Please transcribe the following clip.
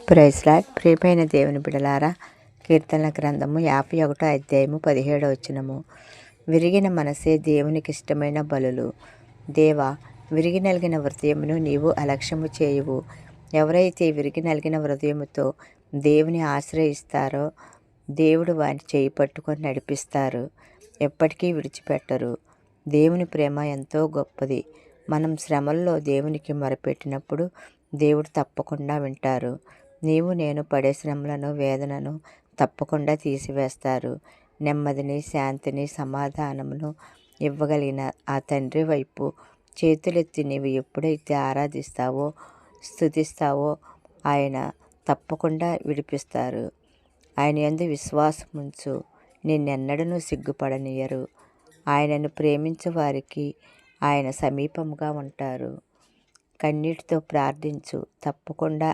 Praise lord. ప్రియమైన దేవుని బిడలారా, కీర్తనల గ్రంథము 51 అధ్యాయము 17 వచనము. విరిగిన మనసే దేవునికి ఇష్టమైన బలులు. దేవా, విరిగి నలిగిన హృదయమును నీవు అలక్ష్యము చేయువు. ఎవరైతే విరిగి నలిగిన హృదయముతో దేవుని ఆశ్రయిస్తారో దేవుడు వారిని చేయి పట్టుకొని నడిపిస్తారు, ఎప్పటికీ విడిచిపెట్టరు. దేవుని ప్రేమ ఎంతో గొప్పది. మనం శ్రమల్లో దేవునికి మొరపెట్టినప్పుడు దేవుడు తప్పకుండా వింటారు. నీవు నేను పడే శ్రమలను, వేదనను తప్పకుండా తీసివేస్తారు. నెమ్మదిని, శాంతిని, సమాధానమును ఇవ్వగలిగిన ఆ తండ్రి వైపు చేతులెత్తి నీవు ఎప్పుడైతే ఆరాధిస్తావో, స్తుతిస్తావో ఆయన తప్పకుండా విడిపిస్తారు. ఆయన యందు విశ్వాసముంచు, నిన్నెన్నడూ సిగ్గుపడనియ్యరు. ఆయనను ప్రేమించు వారికి ఆయన సమీపముగా ఉంటారు. కన్నీటితో ప్రార్థించు, తప్పకుండా